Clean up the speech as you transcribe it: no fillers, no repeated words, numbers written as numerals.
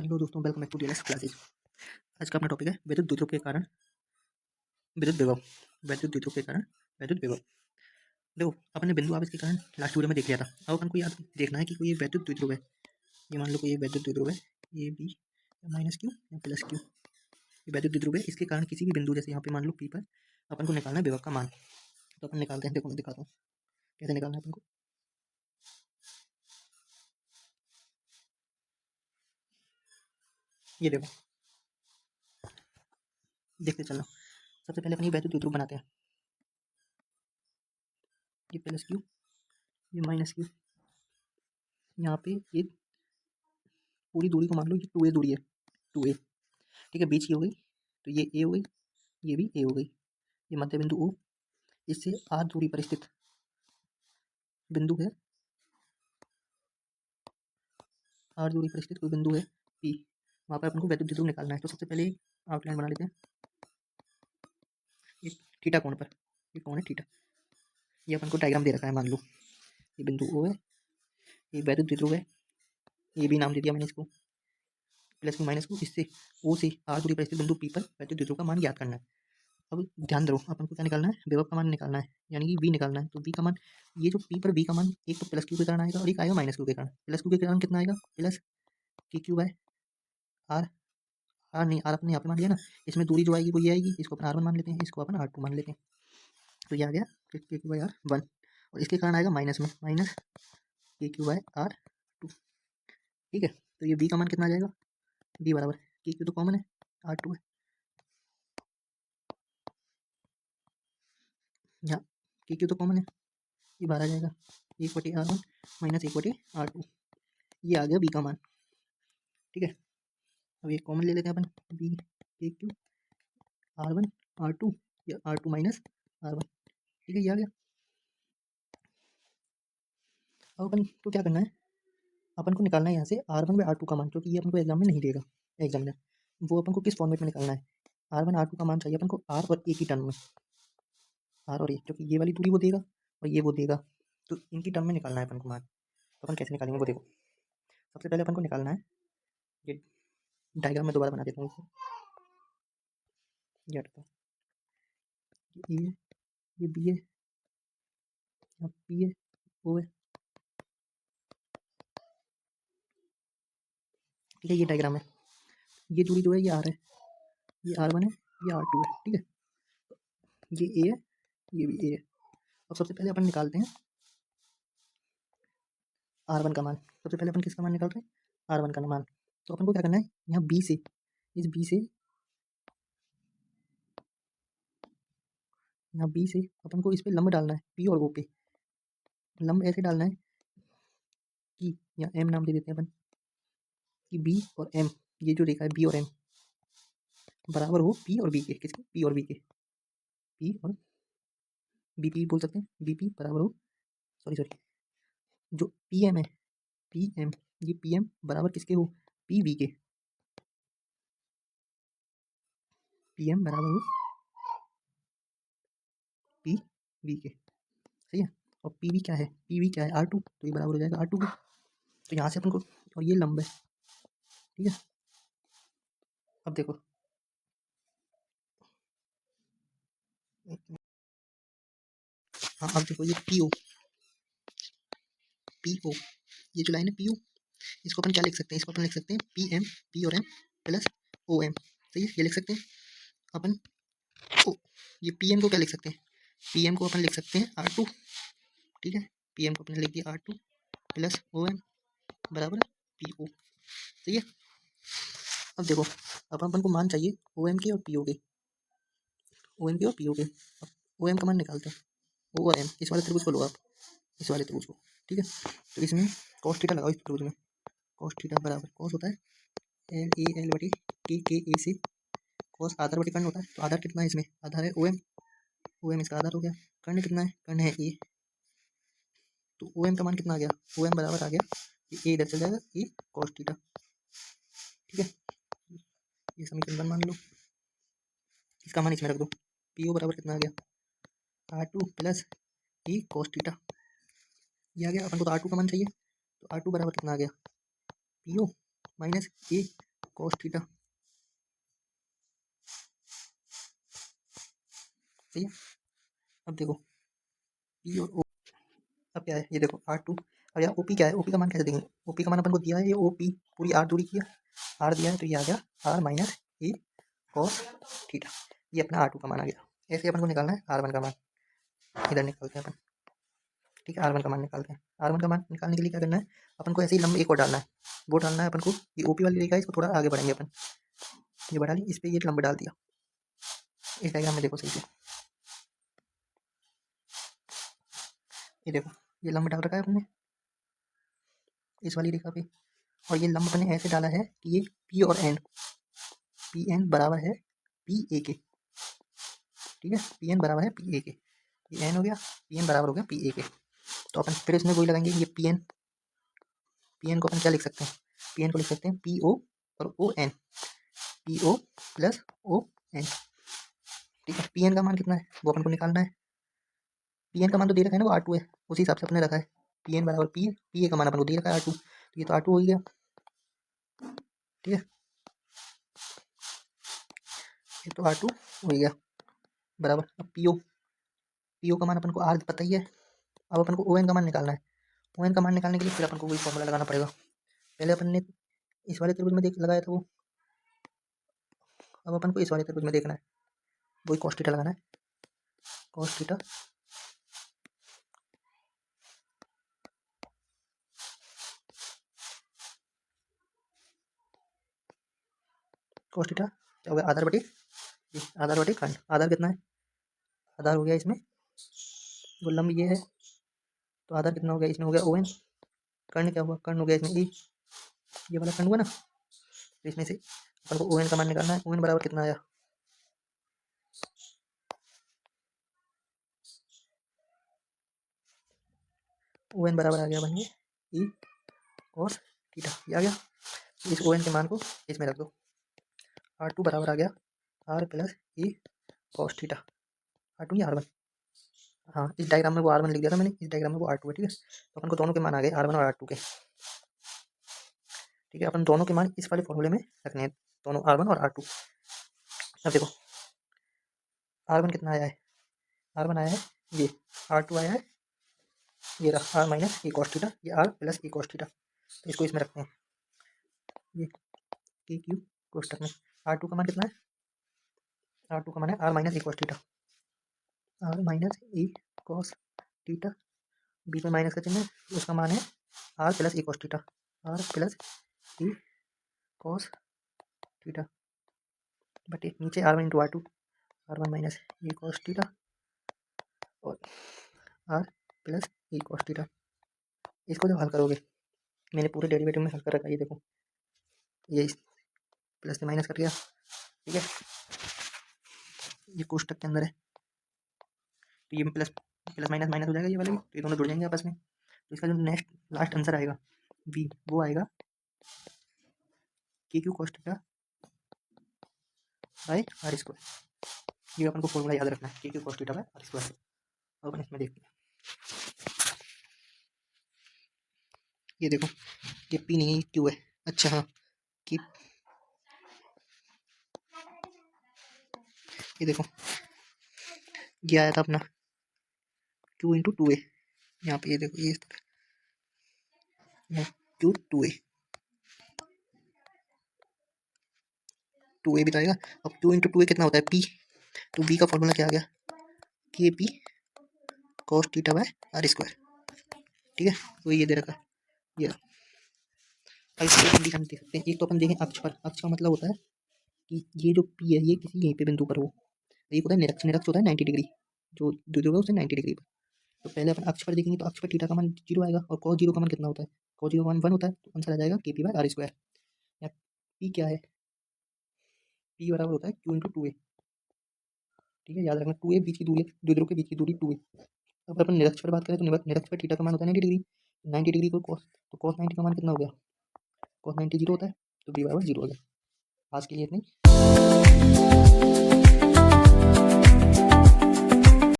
Hello दोस्तों, welcome back to DLS classes. आज का अपना टॉपिक है विद्युत द्विध्रुव के कारण विद्युत विभव। विद्युत द्विध्रुव के कारण विद्युत विभव। देखो, अपने बिंदु आवेश के कारण लास्ट वीडियो में देख लिया था। अब अपन को याद देखना है कि कोई विद्युत द्विध्रुव है। ये मान लो कोई विद्युत द्विध्रुव है, ए बी माइनस क्यू या प्लस क्यू। ये विद्युत द्विध्रुव है, इसके कारण किसी भी बिंदु जैसे यहाँ पे मान लो पी पर अपन को निकालना है विभव का मान। तो अपन निकालते हैं। देखो मैं दिखाता हूँ कैसे निकालना है अपन को। ये देखो, देखते चलना। सबसे पहले अपन ये विद्युत द्विध्रुव बनाते हैं। ये प्लस क्यू, ये माइनस क्यू। यहाँ पे ये पूरी दूरी को मान लो ये 2a दूरी है, 2a। ठीक है, बीच की हो गई, तो ये a हो गई, ये भी a हो गई। ये मध्य बिंदु O, इससे r दूरी पर स्थित बिंदु है, r दूरी पर स्थित कोई बिंदु है P। वहाँ पर अपन को विद्युत द्विध्रुव निकालना है। तो सबसे पहले आउटलाइन बना लेते हैं। ये थीटा कोण पर, ये कौन है थीटा। ये अपन को डायग्राम दे रखा है। मान लो ये बिंदु O है, ये विद्युत द्विध्रुव है, ये भी नाम दे दिया मैंने इसको, प्लस की माइनस को। इससे O से r दूरी पर स्थित बिंदु P पर विद्युत द्विध्रुव का मान ज्ञात करना है। अब ध्यान दो, अपन को क्या निकालना है, विभव का मान निकालना है, यानी कि v निकालना है। तो v का मान, ये जो p पर v का मान एक तो प्लस क्यू के कारण आएगा और एक आएगा माइनस क्यू के कारण। प्लस क्यू के कारण कितना आएगा, प्लस के क्यू बाय आर। आर नहीं, आर अपने यहाँ पे मान लिया ना, इसमें दूरी जो आएगी वो ये आएगी, इसको अपन R1 मान लेते हैं, इसको अपन R2 मान लेते हैं। तो ये आ गया के क्यू बाय R1, और इसके कारण आएगा माइनस में माइनस के क्यू बाय R2। ठीक है, तो ये v का मान कितना आ जाएगा, v बराबर के क्यू तो कॉमन है, R2 है, यहाँ के क्यू तो कॉमन है, ये बाहर आ जाएगा 1/R1 माइनस 1/R2। ये आ गया v का मान। ठीक है, अब ये कॉमन ले लेते हैं अपन, v के क्यू R1 R2 या R2 माइनस R1। ठीक है, ये आ गया। अब अपन को क्या करना है, अपन को निकालना है यहाँ से R1 बाई R2 का मान, क्योंकि ये अपन को एग्जाम में नहीं देगा एग्जामिनर। वो अपन को किस फॉर्मेट में निकालना है, R1 R2 का मान चाहिए अपन को R और A की टर्म में, R और A, क्योंकि ये वाली दूरी वो देगा और ये वो देगा, तो इनकी टर्म में निकालना है अपन को मान। तो अपन कैसे निकालेंगे वो देखो। सबसे पहले अपन को निकालना है, ये डायग्राम में दोबारा बना देता हूँ इसे। ये हटाता हूँ, ये बी है, यहाँ पी है, ओ है। ठीक है, ये डायग्राम है। ये दूरी जो है ये R है, ये R1 है, ये R2 है। ठीक है, ये A है, ये भी A है। अब सबसे पहले अपन निकालते हैं R1 का मान। सबसे पहले अपन किसका मान निकाल रहे हैं, R1 का मान। तो अपन को क्या करना है, यहाँ B से, इस B से, यहाँ B से अपन को इस पे लंब डालना है, P और O पे लंब ऐसे डालना है कि, या M नाम दे देते हैं अपन, कि B और M, ये जो रेखा है B और M बराबर हो P और B के। किसके, P और B के, P और BP बोल सकते हैं। BP बराबर हो, सॉरी जो PM है, PM, ये PM बराबर किसके हो, PV के। PM बराबर हो PV के, सही है। और PV क्या है, PV क्या है, R2, तो ये बराबर हो जाएगा R2 के। तो यहाँ से अपन को, और ये लंब है। ठीक है, अब देखो, हाँ अब देखो, ये PO, ये जो लाइन है PO, इसको अपन क्या लिख सकते हैं, इसको अपन लिख सकते हैं PM, P और M प्लस OM। सही है, ये लिख सकते हैं अपन। ओ, ये PM को क्या लिख सकते हैं, PM को अपन लिख सकते हैं R2। ठीक है, PM को अपन लिख दिया R2 प्लस OM बराबर PO। सही है, अब देखो, अब अपन को मान चाहिए OM के और PO के, OM के और PO के। अब OM का मान निकालते हैं, O और M, इस वाले त्रिभुज को लो आप, इस वाले त्रिभुज को। ठीक है, तो इसमें cos थीटा लगाओ, इस त्रिभुज में cos थीटा बराबर, cos होता है LAL बटी KA से, cos आधार बटी कर्ण होता है। तो आधार कितना है इसमें, आधार है OM इसका आधार हो गया। कर्ण कितना है, कर्ण है A, तो OM का मान कितना आ गया, OM बराबर आ गया, ये A इधर चल जाएगा, A cos थीटा। ठीक है, ये समीकरण 1 मान लो, इसका मान इसमें रख दो। PO बराबर कितना आ गया, R2 plus A cos theta. ये आ गया। अपन को तो R2 का मान चाहिए, तो R2 बराबर कितना आ गया, PO minus A cos theta, सही है। अब देखो पी और ओ, अब क्या है ये देखो R2। अब यहाँ OP क्या है, OP का मान कैसे देंगे, OP का मान अपन को दिया है ये OP पूरी R दूरी की है, R दिया है तो ये आ गया R minus A cos theta, ये अपना R2 का मान आ गया। ऐसे अपन को निकालना है R1 का मान, इधर निकालते हैं अपन, ठीक है। R1 का मान निकालते हैं। R1 का मान निकालने के लिए क्या करना है, अपन को ऐसे ही लंब एक और डालना है, वो डालना है अपन को, ये OP वाली रेखा है इसको थोड़ा आगे बढ़ाएंगे अपन, ये बढ़ा ली, इस पर ये लंब डाल दिया। इस डायग्राम में देखो सही से, ये देखो ये लंब डाल रखा है अपने इस वाली रेखा पे, और ये लंब अपने ऐसे डाला है कि ये P और N, PN बराबर है PA के, ठीक है। PN बराबर है PA के, ये N हो गया, PN बराबर हो गया PA के। तो अपन फिर इसमें वही लगाएंगे, ये PN को अपन क्या लिख सकते हैं, PN को लिख सकते हैं PO और ON, PO प्लस ON, ठीक है। PN का मान कितना है वो अपन को निकालना है, PN का मान तो दे रखा है ना, वो R2 है, उसी हिसाब से अपने रखा है PN बराबर P, PA का मान अपन को दे रखा है R2, तो ये तो R2 हो गया, ठीक है। ये तो R2 हो गया बराबर। अब PO का मान अपन को R पता ही है, अब अपन को ON का मान निकालना है। ON का मान निकालने के लिए फिर अपन को वही फॉर्मूला लगाना पड़ेगा, पहले अपन ने इस वाले त्रिभुज में देख लगाया था वो, अब अपन को इस वाले त्रिभुज में देखना है, वही कॉस थीटा लगाना है, कॉस थीटा क्या हो गया, आधार बटे आधार बटे खंड, आधार कितना है, आधार हो गया इसमें, वो लंब ये है तो आधार कितना हो गया इसमें, हो गया ON, कर्ण क्या हुआ, कर्ण हो गया इसमें E, ये वाला कर्ण हुआ ना, तो इसमें से अपन को ON का मान निकालना है। ON बराबर कितना आया, ON बराबर आ गया बन E कॉस थीटा, ये आ गया। इस ON के मान को इसमें रख दो, R2 बराबर आ गया R plus E cos theta, R2 या R1, हाँ इस डायग्राम में वो R1 लिख दिया था मैंने, इस डायग्राम में वो R2 है, ठीक है। तो अपन को दोनों के मान आ गए R1 और R2 के, ठीक है। अपन दोनों के मान इस वाले फॉर्मूले में रखने हैं, दोनों R1 और R2। अब देखो R1 कितना आया है, R1 आया है ये, R2 आया है ये रहा R minus A cos theta, ये R plus A cos theta, तो इसको इसमें रखते हैं, ये के क्यू कोष्टक में। R2 का मान कितना है, R2 का मान है R minus A cos theta, R minus A cos theta, बीच में माइनस का चिन्ह है, उसका मान है R plus A cos theta, R plus A cos theta बटे नीचे R1 into R2, R1 minus A cos theta और R plus A cos theta. इसको जब हल करोगे, मैंने पूरे डेरिवेटिव में हल कर रखा है, ये देखो ये प्लस से माइनस कर दिया, ठीक है, ये कोष्टक के अंदर है, तो ये प्लस प्लस माइनस माइनस हो जाएगा ये वाले भी, तो ये दोनों जुड़ जाएंगे आपस में। तो इसका जो नेक्स्ट लास्ट आंसर आएगा V, वो आएगा के Q cos theta by R square, ये अपन को फॉर्मूला याद रखना है, के Q cos theta by R square. अब अपन इसमें देखते हैं, ये देखो ये P नहीं है Q है, अच्छा हाँ कि ये देखो ये आया था अपना Q इंटू 2A, यहाँ पे ये देखो ये Q 2A भी तो आएगा। अब Q इंटू 2A कितना होता है P, तो B का फॉर्मूला क्या आ गया, के P cos theta by R square, ठीक है। तो ये दे रखा है, ये अब इसको कंडीशन देख सकते हैं, एक तो अपन देखें अक्ष पर, अक्ष का मतलब होता है कि ये जो P है ये किसी यहीं पे बिंदु पर हो, एक होता है निरक्ष, निरक्ष होता है 90 डिग्री, जो द्विध्रुव है उससे 90 डिग्री पर। तो पहले अपन अक्ष पर देखेंगे, तो अक्ष पर थीटा का मान 0 आएगा और cos 0 का मान कितना होता है, cos 0 का मान 1 होता है, तो आंसर आ जाएगा के पी बाय R स्क्वायर। या P क्या है, P बराबर होता है Q इंटू 2A, ठीक है, याद रखना 2A बीच की दूरी, द्विध्रुव के बीच की दूरी 2A। अब अपन निरक्ष पर बात करें तो निरक्ष पर थीटा का मान होता है 90 डिग्री, 90 डिग्री को cos, तो cos 90 का मान कितना हो गया, cos 90 0 होता है, तो B बराबर 0 हो गया। आज के लिए इतनी।